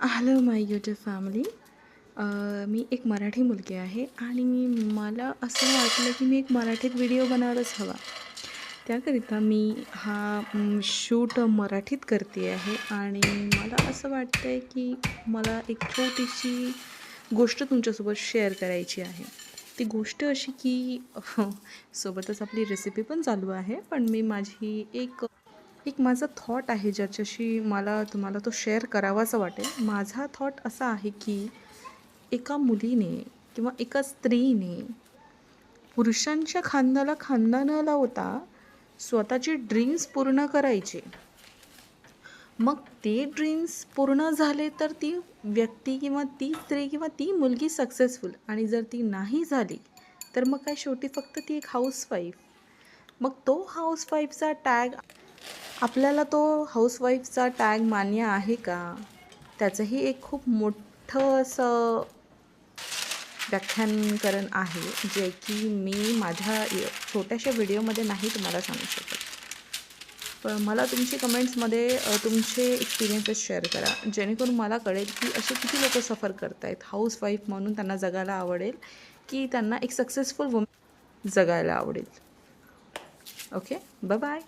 Hello माय YouTube family. मी एक मराठी मुलगी आहे आणि मला असं वाटलं की मी एक मराठीत व्हिडिओ बनायलाच हवा. त्याकरिता मी हा शूट मराठीत करते आहे आणि मला असं वाटतं आहे की मला एक छोटीशी गोष्ट तुमच्यासोबत शेअर करायची आहे. ती गोष्ट अशी की सोबतच आपली रेसिपी पण चालू आहे, पण मी माझी एक एक माझा थॉट आहे ज्याच्याशी मला तुम्हाला तो शेअर करावासा वाटेल. माझा थॉट असा आहे की एका मुलीने किंवा एका स्त्रीने पुरुषांच्या खांद्याला खांदा न लावता स्वतःचे ड्रीम्स पूर्ण करायचे. मग ते ड्रीम्स पूर्ण झाले तर ती व्यक्ती किंवा ती स्त्री किंवा ती मुलगी सक्सेसफुल, आणि जर ती नाही झाली तर मग काय, शेवटी फक्त ती एक हाऊसवाईफ. मग तो हाऊसवाईफचा टॅग आपल्याला तो हाऊसवाईफचा टॅग मान्य आहे का? त्याचंही एक खूप मोठं असं व्याख्यानकरण आहे, जे की मी माझ्या छोट्याशा व्हिडिओमध्ये नाही तुम्हाला सांगू शकत. पण मला तुमची कमेंट्समध्ये तुमचे एक्सपिरियन्सेस शेअर करा, जेणेकरून मला कळेल की असे किती लोक सफर करत आहेत. हाऊसवाईफ म्हणून त्यांना जगायला आवडेल की त्यांना एक सक्सेसफुल वुमन जगायला आवडेल. Okay, bye bye.